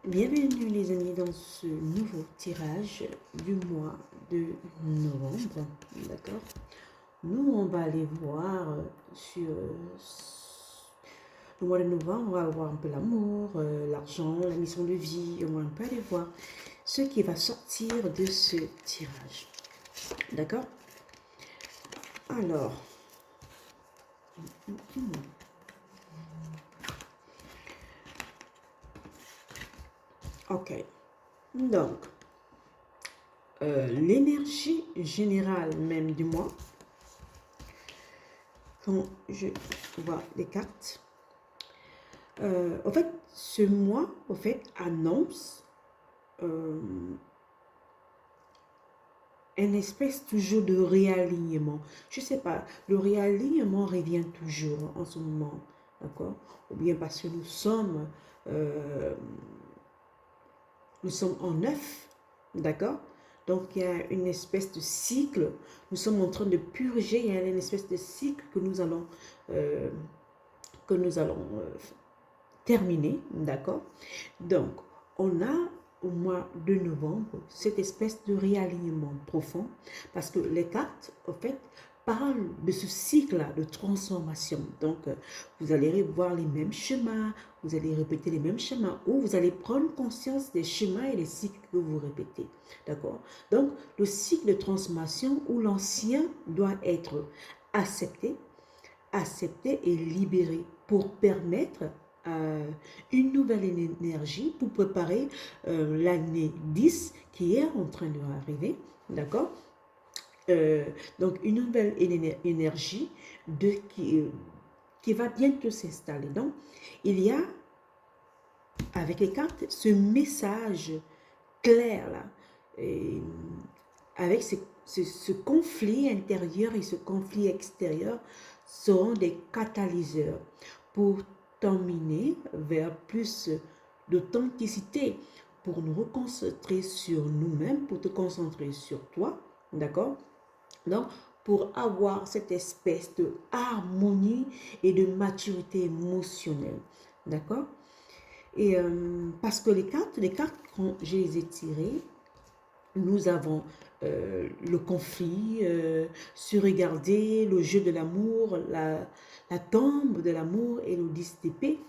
Bienvenue les amis dans ce nouveau tirage du mois de novembre, d'accord. Nous on va aller voir sur le mois de novembre, on va voir un peu l'amour, l'argent, la mission de vie, on va un peu aller voir ce qui va sortir de ce tirage, d'accord. Alors, ok, donc l'énergie générale même du mois, quand je vois les cartes, en fait, ce mois, en fait, annonce une espèce toujours de réalignement. Je sais pas, le réalignement revient toujours en ce moment, d'accord? Ou bien parce que euh, nous sommes en neuf, d'accord? Donc, il y a une espèce de cycle. Nous sommes en train de purger. Il y a une espèce de cycle euh, que nous allons terminer, d'accord? Donc, on a au mois de novembre cette espèce de réalignement profond parce que les cartes, en fait, parlent de ce cycle-là de transformation. Donc, vous allez revoir les mêmes chemins, vous allez répéter les mêmes chemins ou vous allez prendre conscience des chemins et des cycles que vous répétez. D'accord? Donc, le cycle de transformation où l'ancien doit être accepté, accepté et libéré pour permettre une nouvelle énergie pour préparer l'année 10 qui est en train d'arriver, d'accord. Donc une nouvelle énergie qui va bientôt s'installer. Donc il y a avec les cartes ce message clair là, et avec ce conflit intérieur et ce conflit extérieur seront des catalyseurs pour t'emmener vers plus d'authenticité, pour nous reconcentrer sur nous-mêmes, pour te concentrer sur toi, d'accord? Donc, pour avoir cette espèce de harmonie et de maturité émotionnelle, d'accord? Et parce que les cartes, quand je les ai tirées, nous avons le conflit, se regarder, le jeu de l'amour, la tombe de l'amour et le 10 d'épée.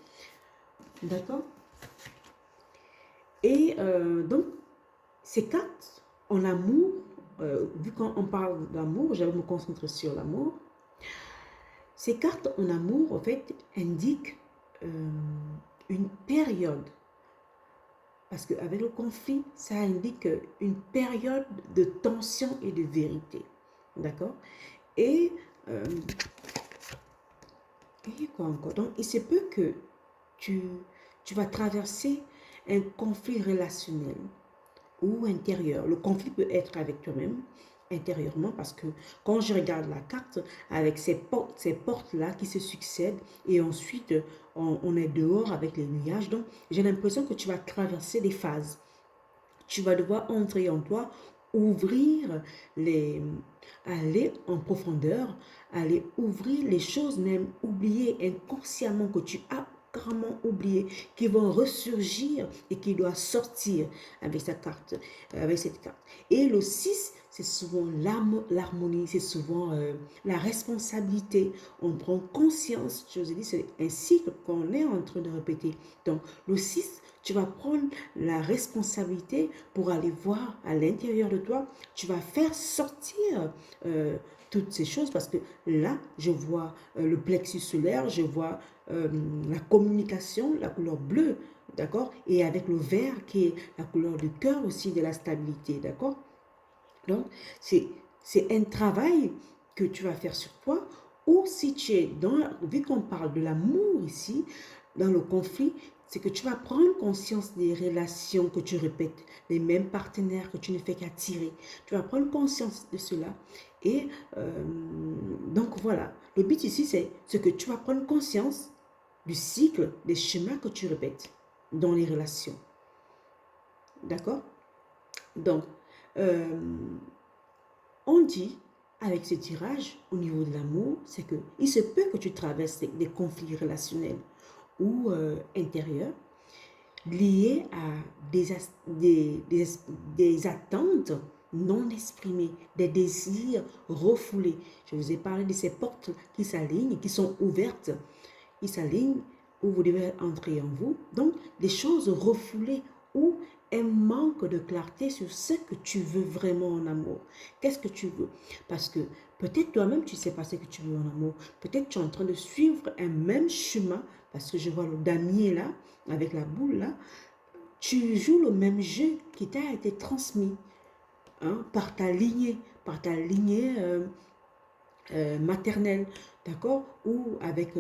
D'accord. Et donc, ces cartes en amour, vu qu'on parle d'amour, je vais me concentrer sur l'amour. Ces cartes en amour, en fait, indiquent une période. Parce qu'avec le conflit, ça indique une période de tension et de vérité. D'accord. Et, euh, et quoi encore? Donc, il se peut que tu, tu vas traverser un conflit relationnel ou intérieur. Le conflit peut être avec toi-même, intérieurement, parce que quand je regarde la carte, avec ces portes-là qui se succèdent, et ensuite on est dehors avec les nuages, donc j'ai l'impression que tu vas traverser des phases. Tu vas devoir entrer en toi, ouvrir aller en profondeur, aller ouvrir les choses même oubliées inconsciemment que tu as carrément oublié, qui vont ressurgir et qui doivent sortir avec sa carte, avec cette carte. Et le 6, c'est souvent l'harmonie, c'est souvent la responsabilité. On prend conscience, je vous ai dit, c'est un cycle qu'on est en train de répéter. Donc, le 6, tu vas prendre la responsabilité pour aller voir à l'intérieur de toi. Tu vas faire sortir toutes ces choses parce que là, je vois le plexus solaire, je vois la communication, la couleur bleue, d'accord? Et avec le vert qui est la couleur du cœur aussi, de la stabilité, d'accord? Donc, c'est un travail que tu vas faire sur toi, ou si tu es vu qu'on parle de l'amour ici, dans le conflit, c'est que tu vas prendre conscience des relations que tu répètes, les mêmes partenaires que tu ne fais qu'attirer. Tu vas prendre conscience de cela. Et donc voilà, le but ici, c'est ce que tu vas prendre conscience du cycle, des schémas que tu répètes dans les relations. D'accord? Donc, euh, on dit, avec ce tirage, au niveau de l'amour, c'est que il se peut que tu traverses des conflits relationnels ou intérieurs. liées à des attentes non exprimées, des désirs refoulés. Je vous ai parlé de ces portes qui s'alignent, qui sont ouvertes, qui s'alignent, où vous devez entrer en vous. Donc, des choses refoulées ou un manque de clarté sur ce que tu veux vraiment en amour. Qu'est-ce que tu veux? Parce que peut-être toi-même, tu ne sais pas ce que tu veux en amour. Peut-être tu es en train de suivre un même chemin, parce que je vois le damier là, avec la boule là. Tu joues le même jeu qui t'a été transmis, hein, par ta lignée maternelle, d'accord? Ou avec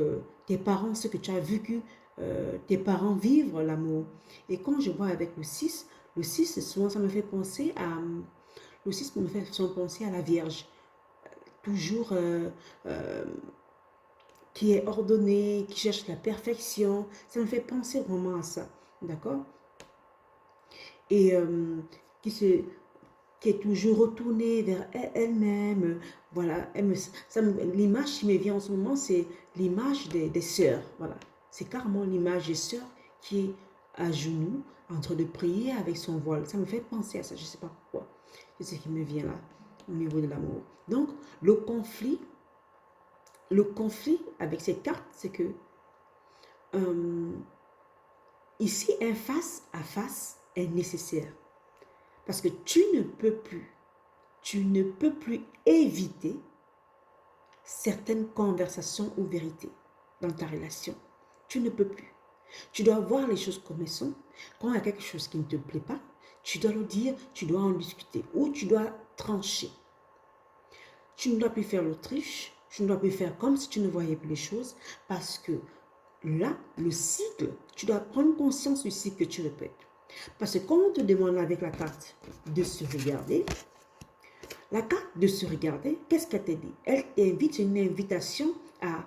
tes parents, ce que tu as vécu, tes parents vivre l'amour. Et quand je vois avec le 6 souvent ça me fait penser à, le 6 me fait souvent penser à la Vierge, toujours euh, qui est ordonnée, qui cherche la perfection. Ça me fait penser vraiment à ça, d'accord? Et qui se qui est toujours retournée vers elle-même. Voilà, l'image qui me vient en ce moment, c'est l'image des sœurs. Voilà, c'est carrément l'image des sœurs qui est à genoux, en train de prier avec son voile. Ça me fait penser à ça, je ne sais pas pourquoi. C'est ce qui me vient là, au niveau de l'amour. Donc, le conflit avec cette carte, c'est que euh, ici, un face à face est nécessaire. Parce que tu ne peux plus éviter certaines conversations ou vérités dans ta relation. Tu ne peux plus. Tu dois voir les choses comme elles sont. Quand il y a quelque chose qui ne te plaît pas, tu dois le dire, tu dois en discuter ou tu dois trancher. Tu ne dois plus faire l'autruche, tu ne dois plus faire comme si tu ne voyais plus les choses parce que là, le cycle, tu dois prendre conscience du cycle que tu répètes. Parce que quand on te demande avec la carte de se regarder, la carte de se regarder, qu'est-ce qu'elle t'a dit? Elle t'invite, une invitation à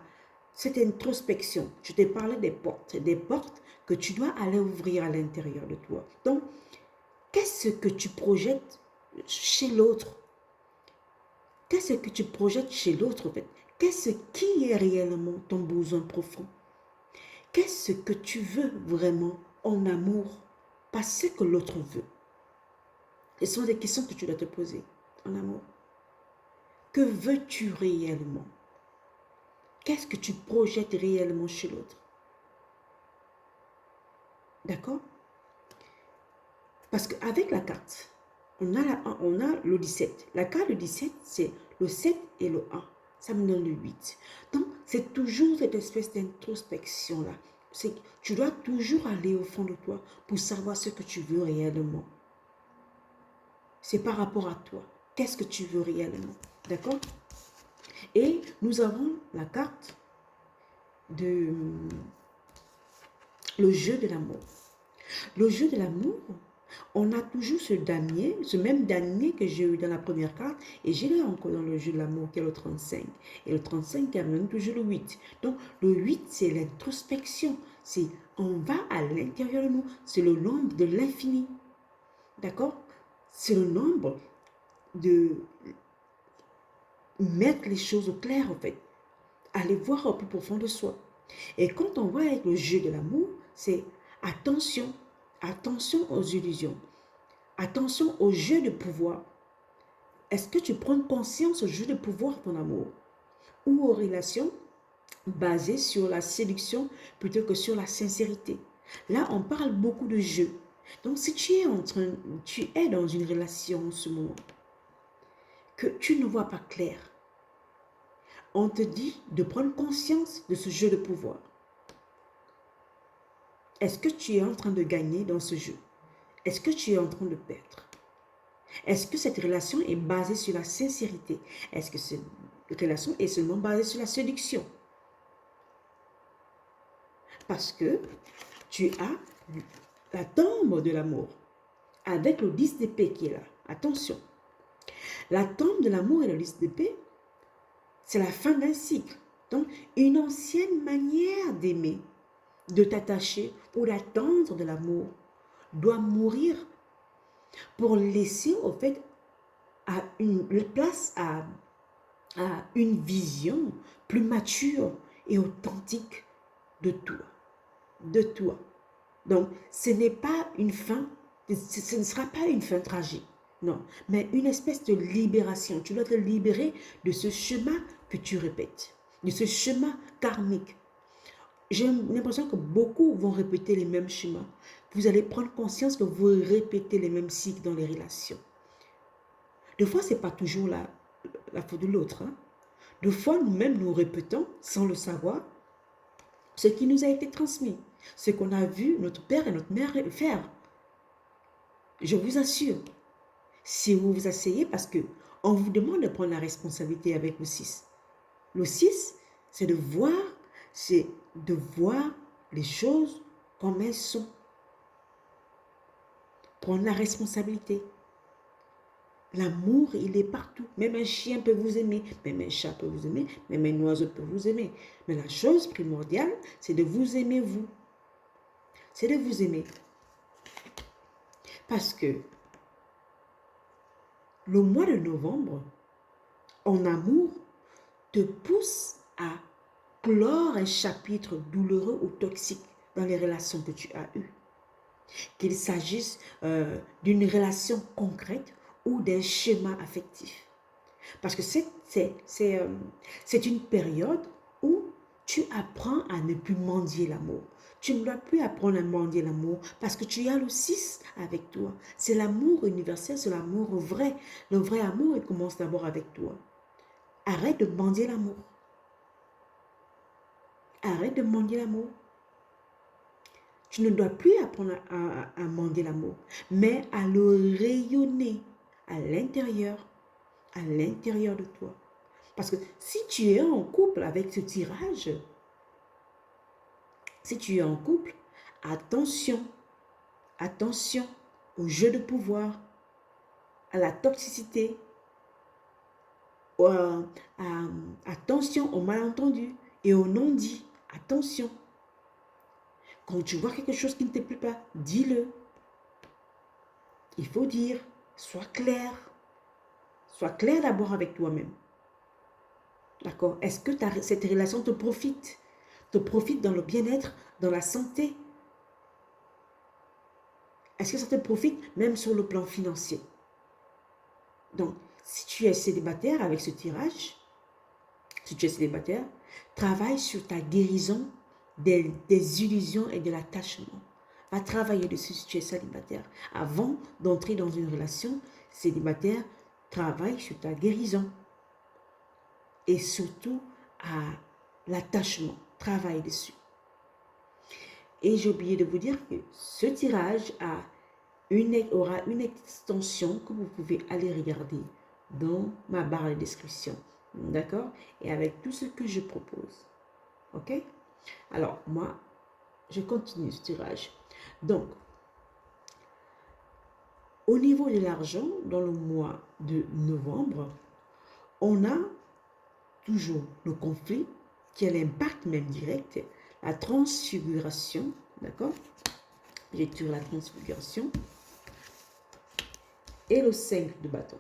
cette introspection. Je t'ai parlé des portes que tu dois aller ouvrir à l'intérieur de toi. Donc, qu'est-ce que tu projettes chez l'autre? Qu'est-ce que tu projettes chez l'autre en fait? Qu'est-ce qui est réellement ton besoin profond? Qu'est-ce que tu veux vraiment en amour? Pas ce que l'autre veut. Ce sont des questions que tu dois te poser en amour. Que veux-tu réellement? Qu'est-ce que tu projettes réellement chez l'autre? D'accord? Parce qu'avec la carte, on a le 17. La carte du 17, c'est le 7 et le 1. Ça me donne le 8. Donc, c'est toujours cette espèce d'introspection-là. Tu dois toujours aller au fond de toi pour savoir ce que tu veux réellement. C'est par rapport à toi. Qu'est-ce que tu veux réellement? D'accord? Et nous avons la carte de le jeu de l'amour. Le jeu de l'amour, on a toujours ce damier, ce même damier que j'ai eu dans la première carte, et j'ai là encore dans le jeu de l'amour qui est le 35. Et le 35 amène toujours le 8. Donc le 8, c'est l'introspection. C'est on va à l'intérieur de nous. C'est le nombre de l'infini. D'accord? C'est le nombre de mettre les choses au clair en fait. Aller voir au plus profond de soi. Et quand on voit avec le jeu de l'amour, c'est attention, attention aux illusions, attention au jeu de pouvoir. Est-ce que tu prends conscience au jeu de pouvoir ton amour ou aux relations basées sur la séduction plutôt que sur la sincérité? Là, on parle beaucoup de jeu. Donc, si tu es dans une relation en ce moment, que tu ne vois pas clair, on te dit de prendre conscience de ce jeu de pouvoir. Est-ce que tu es en train de gagner dans ce jeu? Est-ce que tu es en train de perdre? Est-ce que cette relation est basée sur la sincérité? Est-ce que cette relation est seulement basée sur la séduction? Parce que tu as la tombe de l'amour avec le 10 d'épée qui est là. Attention. La tombe de l'amour et le 10 d'épée, c'est la fin d'un cycle. Donc, une ancienne manière d'aimer, de t'attacher ou d'attendre de l'amour doit mourir pour laisser au fait à une place à une vision plus mature et authentique de toi, de toi, Donc, ce n'est pas une fin, ce ne sera pas une fin tragique, non, mais une espèce de libération. Tu dois te libérer de ce chemin que tu répètes, de ce chemin karmique. J'ai l'impression que beaucoup vont répéter les mêmes chemins. Vous allez prendre conscience que vous répétez les mêmes cycles dans les relations. Des fois, ce n'est pas toujours la faute de l'autre. Hein. Des fois, nous-mêmes, nous répétons, sans le savoir, ce qui nous a été transmis, ce qu'on a vu notre père et notre mère faire. Je vous assure, si vous vous asseyez, parce que on vous demande de prendre la responsabilité avec le 6. Le 6, c'est de voir les choses comme elles sont. Prendre la responsabilité. L'amour, il est partout. Même un chien peut vous aimer, même un chat peut vous aimer, même un oiseau peut vous aimer. Mais la chose primordiale, c'est de vous aimer vous. C'est de vous aimer. Parce que le mois de novembre, en amour, te pousse à clore un chapitre douloureux ou toxique dans les relations que tu as eues. Qu'il s'agisse d'une relation concrète ou d'un schéma affectif. Parce que c'est une période où tu apprends à ne plus mendier l'amour. Tu ne dois plus apprendre à mendier l'amour parce que tu as le 6 avec toi. C'est l'amour universel, c'est l'amour vrai. Le vrai amour, il commence d'abord avec toi. Arrête de mendier l'amour. Arrête de mendier l'amour. Tu ne dois plus apprendre à mendier l'amour, mais à le rayonner à l'intérieur de toi. Parce que si tu es en couple avec ce tirage, si tu es en couple, attention, attention au jeu de pouvoir, à la toxicité, attention aux malentendus et aux non-dits. Attention. Quand tu vois quelque chose qui ne te plaît pas, dis-le. Il faut dire, sois clair. Sois clair d'abord avec toi-même. D'accord? Est-ce que cette relation te profite? Te profite dans le bien-être, dans la santé? Est-ce que ça te profite même sur le plan financier? Donc, si tu es célibataire avec ce tirage, si tu es célibataire, travaille sur ta guérison des illusions et de l'attachement. Va travailler dessus si tu es célibataire. Avant d'entrer dans une relation célibataire, travaille sur ta guérison. Et surtout à l'attachement. Travaille dessus. Et j'ai oublié de vous dire que ce tirage aura une extension que vous pouvez aller regarder dans ma barre de description. D'accord? Et avec tout ce que je propose. Ok? Alors, moi, je continue ce tirage. Donc, au niveau de l'argent, dans le mois de novembre, on a toujours le conflit qui a l'impact même direct, la transfiguration, d'accord? J'ai tiré la transfiguration et le 5 de bâton.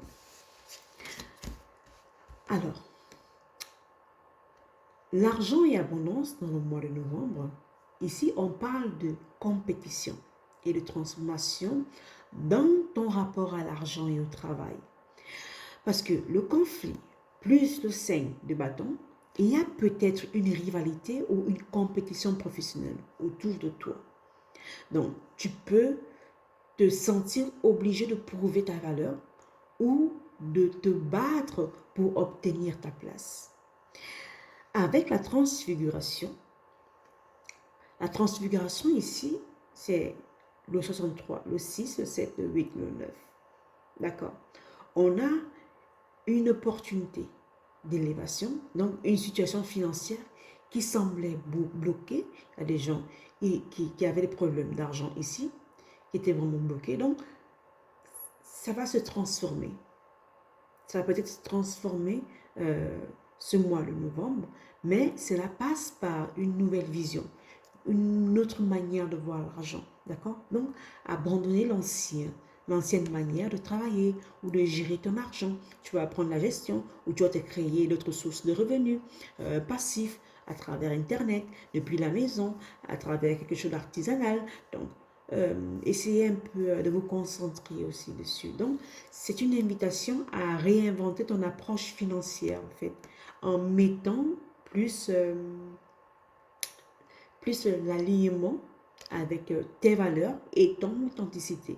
Alors, l'argent et abondance dans le mois de novembre, ici on parle de compétition et de transformation dans ton rapport à l'argent et au travail. Parce que le conflit plus le 5 de bâton, il y a peut-être une rivalité ou une compétition professionnelle autour de toi. Donc, tu peux te sentir obligé de prouver ta valeur ou de te battre pour obtenir ta place. Avec la transfiguration ici, c'est le 63, le 6, le 7, le 8, le 9. D'accord? On a une opportunité d'élévation, donc une situation financière qui semblait bloquée. Il y a des gens qui avaient des problèmes d'argent ici, qui étaient vraiment bloqués. Donc, ça va se transformer. Ça va peut-être se transformer ce mois de novembre, mais cela passe par une nouvelle vision, une autre manière de voir l'argent. D'accord? Donc, abandonner l'ancienne manière de travailler ou de gérer ton argent. Tu vas apprendre la gestion ou tu vas te créer d'autres sources de revenus passifs à travers Internet, depuis la maison, à travers quelque chose d'artisanal. Donc, essayez un peu de vous concentrer aussi dessus. Donc, c'est une invitation à réinventer ton approche financière, en fait, en mettant plus, plus l'alignement avec tes valeurs et ton authenticité.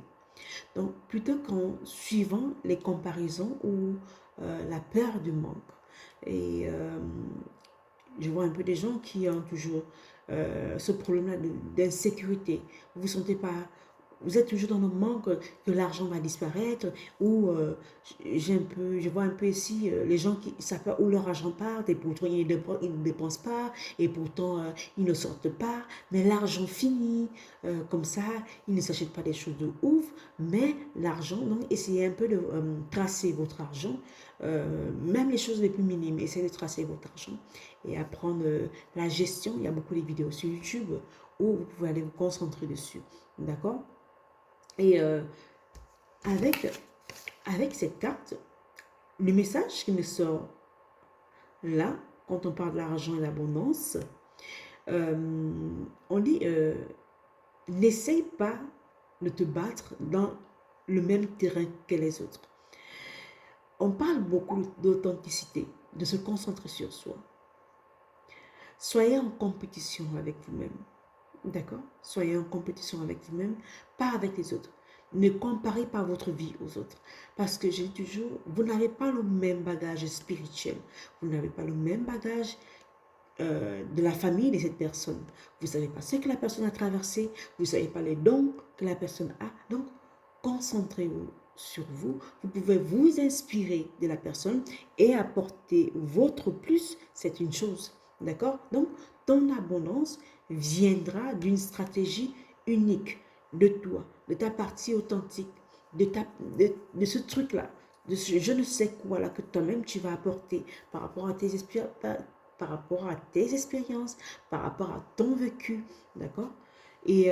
Donc, plutôt qu'en suivant les comparaisons ou la peur du manque. Et je vois un peu des gens qui ont toujours ce problème-là d'insécurité. Vous ne vous sentez pas, vous êtes toujours dans le manque que l'argent va disparaître, ou je vois un peu ici les gens qui ne savent pas où leur argent part, et pourtant ils ne dépensent pas, et pourtant ils ne sortent pas, mais l'argent finit, comme ça, ils ne s'achètent pas des choses de ouf, mais l'argent, donc essayez un peu de tracer votre argent, même les choses les plus minimes, essayez de tracer votre argent, et apprendre la gestion. Il y a beaucoup de vidéos sur YouTube où vous pouvez aller vous concentrer dessus, d'accord? Et avec cette carte, le message qui me sort là, quand on parle de l'argent et l'abondance, on dit, n'essaye pas de te battre dans le même terrain que les autres. On parle beaucoup d'authenticité, de se concentrer sur soi. Soyez en compétition avec vous-même. D'accord? Soyez en compétition avec vous-même, pas avec les autres. Ne comparez pas votre vie aux autres. Parce que j'ai toujours, vous n'avez pas le même bagage spirituel. Vous n'avez pas le même bagage de la famille de cette personne. Vous ne savez pas ce que la personne a traversé. Vous ne savez pas les dons que la personne a. Donc, concentrez-vous sur vous. Vous pouvez vous inspirer de la personne et apporter votre plus. C'est une chose. D'accord? Donc, ton abondance viendra d'une stratégie unique de toi, de ta partie authentique, de ce truc-là, de ce je ne sais quoi là que toi-même tu vas apporter par rapport à par rapport à tes expériences, par rapport à ton vécu, d'accord? Et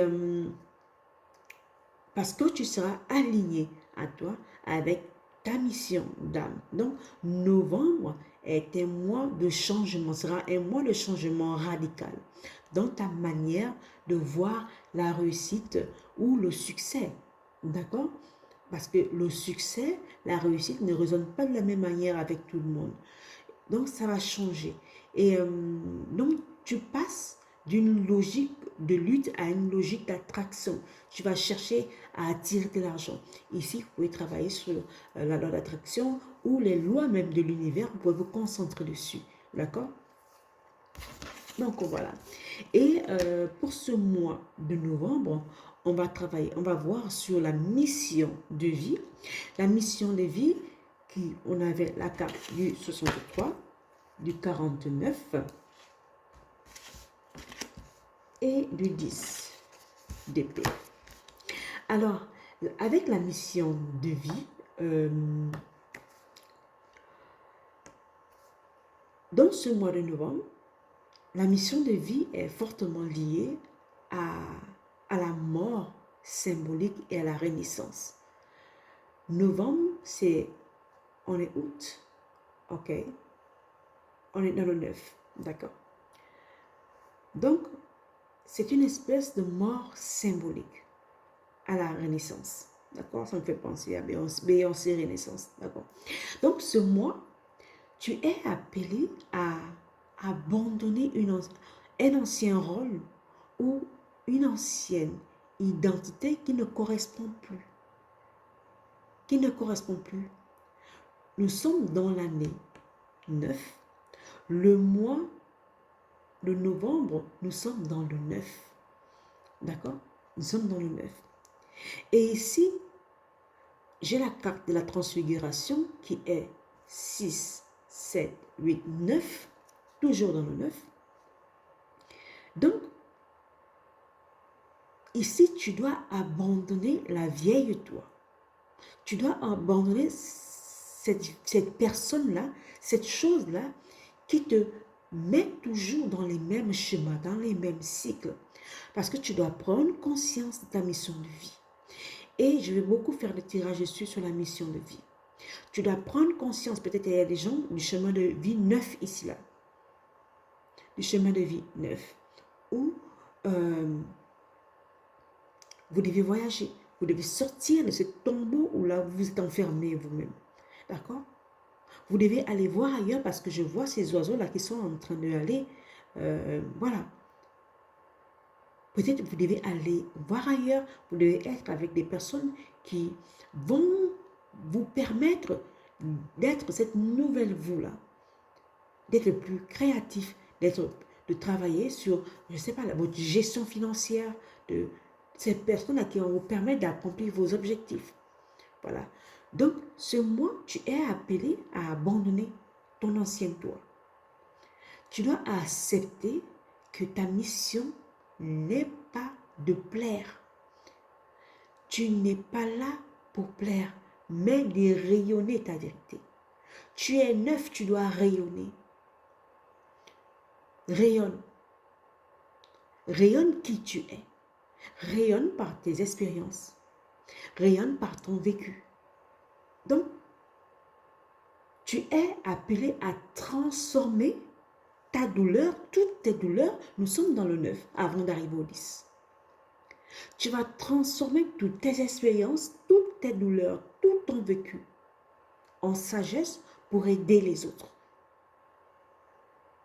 parce que tu seras aligné à toi avec ta mission d'âme. Donc, novembre est un mois de changement, sera un mois de changement radical dans ta manière de voir la réussite ou le succès. D'accord? Parce que le succès, la réussite ne résonne pas de la même manière avec tout le monde. Donc, ça va changer. Et donc, tu passes d'une logique de lutte à une logique d'attraction. Tu vas chercher à attirer de l'argent. Ici, vous pouvez travailler sur la loi d'attraction ou les lois même de l'univers. Vous pouvez vous concentrer dessus. D'accord? Donc, voilà. Et pour ce mois de novembre, on va travailler, on va voir sur la mission de vie. La mission de vie, on avait la carte du 63, du 49 et du 10 d'épée. Alors, avec la mission de vie, dans ce mois de novembre, la mission de vie est fortement liée à la mort symbolique et à la renaissance. Novembre, on est août, ok? On est dans le 9, d'accord? Donc, c'est une espèce de mort symbolique à la Renaissance. D'accord? Ça me fait penser à Beyoncé Renaissance. D'accord? Donc, ce mois, tu es appelé à abandonner un ancien rôle ou une ancienne identité qui ne correspond plus. Qui ne correspond plus. Nous sommes dans l'année 9. Le mois de novembre, nous sommes dans le 9. D'accord? Nous sommes dans le 9. Et ici, j'ai la carte de la transfiguration qui est 6, 7, 8, 9, toujours dans le 9. Donc, ici, tu dois abandonner la vieille toi. Tu dois abandonner cette personne-là, cette chose-là qui te met toujours dans les mêmes schémas, dans les mêmes cycles. Parce que tu dois prendre conscience de ta mission de vie. Et je vais beaucoup faire des tirages dessus sur la mission de vie. Tu dois prendre conscience, peut-être il y a des gens du chemin de vie neuf ici là. du chemin de vie neuf, où vous devez voyager, vous devez sortir de ce tombeau où là vous êtes enfermé vous-même. D'accord? Vous devez aller voir ailleurs parce que je vois ces oiseaux-là qui sont en train d'aller, voilà. Peut-être vous devez aller voir ailleurs, vous devez être avec des personnes qui vont vous permettre d'être cette nouvelle vous-là, d'être plus créatif, de travailler sur, je ne sais pas, votre gestion financière, de ces personnes qui vont vous permettre d'accomplir vos objectifs. Voilà. Donc, ce mois, tu es appelé à abandonner ton ancien toi. Tu dois accepter que ta mission n'est pas de plaire. Tu n'es pas là pour plaire, mais de rayonner ta vérité. Tu es neuf, tu dois rayonner. Rayonne. Rayonne qui tu es. Rayonne par tes expériences. Rayonne par ton vécu. Donc, tu es appelé à transformer ta douleur, toutes tes douleurs. Nous sommes dans le 9 avant d'arriver au 10. Tu vas transformer toutes tes expériences, toutes tes douleurs, tout ton vécu en sagesse pour aider les autres.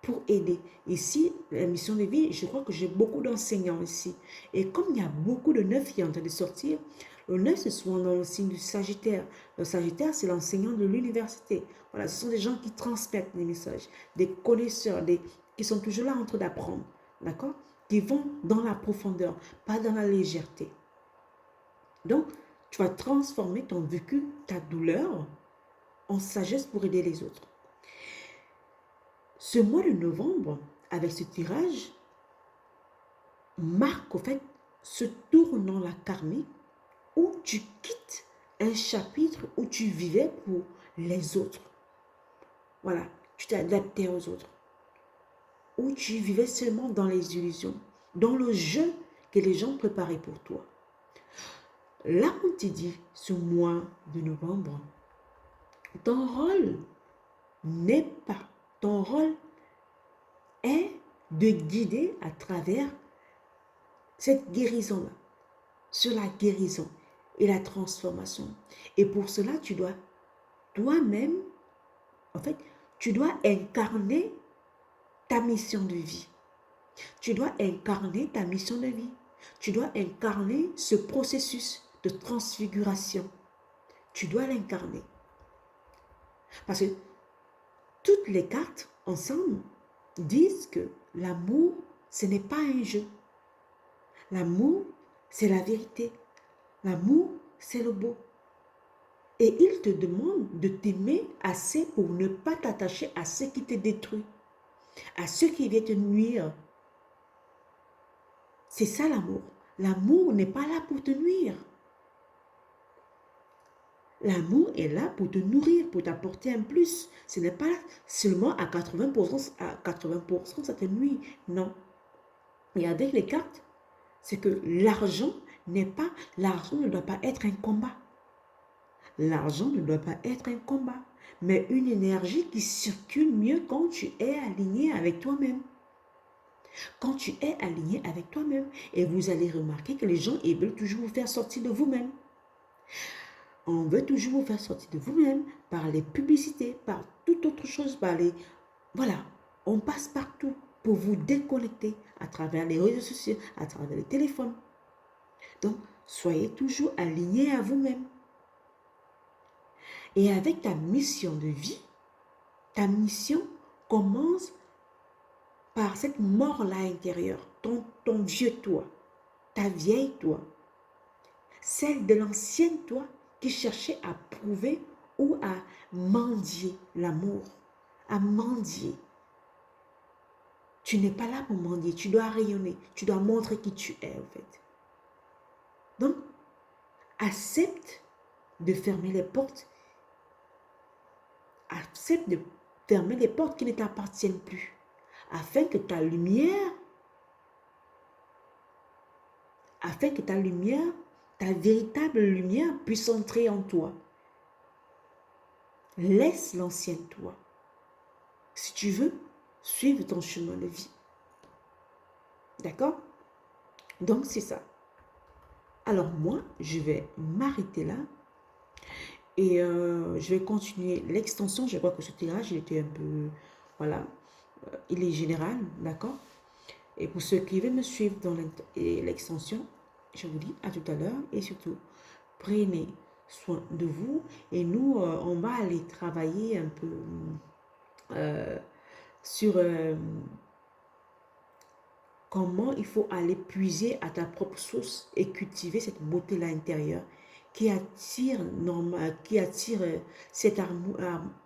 Pour aider. Ici, la mission de vie, je crois que j'ai beaucoup d'enseignants ici. Et comme il y a beaucoup de neufs qui sont en train de sortir, le 9, c'est souvent dans le signe du Sagittaire. Le Sagittaire, c'est l'enseignant de l'université. Voilà, ce sont des gens qui transmettent les messages, des connaisseurs, qui sont toujours là en train d'apprendre. D'accord? Qui vont dans la profondeur, pas dans la légèreté. Donc, tu vas transformer ton vécu, ta douleur, en sagesse pour aider les autres. Ce mois de novembre, avec ce tirage, marque au fait ce tournant-là karmique où tu quittes un chapitre où tu vivais pour les autres. Voilà, tu t'es adapté aux autres. Où tu vivais seulement dans les illusions, dans le jeu que les gens préparaient pour toi. Là, on te dit, ce mois de novembre, ton rôle n'est pas, ton rôle est de guider à travers cette guérison-là, sur la guérison et la transformation. Et pour cela, tu dois toi-même, en fait, tu dois incarner ta mission de vie. Tu dois incarner ta mission de vie. Tu dois incarner ce processus de transfiguration. Tu dois l'incarner. Parce que toutes les cartes ensemble disent que l'amour, ce n'est pas un jeu. L'amour, c'est la vérité. L'amour, c'est le beau. Et il te demande de t'aimer assez pour ne pas t'attacher à ce qui te détruit, à ce qui vient te nuire. C'est ça l'amour. L'amour n'est pas là pour te nuire. L'amour est là pour te nourrir, pour t'apporter un plus. Ce n'est pas seulement à 80%, ça te nuit. Non. Et avec les cartes, c'est que l'argent ne doit pas être un combat. L'argent ne doit pas être un combat, mais une énergie qui circule mieux quand tu es aligné avec toi-même. Quand tu es aligné avec toi-même, et vous allez remarquer que les gens, ils veulent toujours vous faire sortir de vous-même. On veut toujours vous faire sortir de vous-même par les publicités, par toute autre chose, par les... Voilà, on passe partout pour vous déconnecter à travers les réseaux sociaux, à travers les téléphones. Donc, soyez toujours alignés à vous-même. Et avec ta mission de vie, ta mission commence par cette mort-là intérieure, ton vieux toi, ta vieille toi, celle de l'ancienne toi qui cherchait à prouver ou à mendier l'amour, à mendier. Tu n'es pas là pour mendier, tu dois rayonner, tu dois montrer qui tu es en fait. Donc, accepte de fermer les portes. Accepte de fermer les portes qui ne t'appartiennent plus, afin que ta lumière, ta véritable lumière puisse entrer en toi. Laisse l'ancienne toi. Si tu veux, suivre ton chemin de vie. D'accord? Donc, c'est ça. Alors, moi, je vais m'arrêter là et je vais continuer l'extension. Je crois que ce tirage, il était un peu, voilà, il est général, d'accord? Et pour ceux qui veulent me suivre dans l'extension, je vous dis à tout à l'heure et surtout, prenez soin de vous et nous, on va aller travailler un peu euh, sur comment il faut aller puiser à ta propre source et cultiver cette beauté-là intérieure qui attire, qui attire cette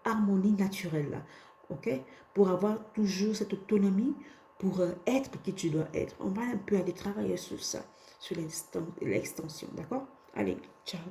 harmonie naturelle-là. OK? Pour avoir toujours cette autonomie, pour être qui tu dois être. On va un peu aller travailler sur ça, sur l'extension. D'accord? Allez, ciao.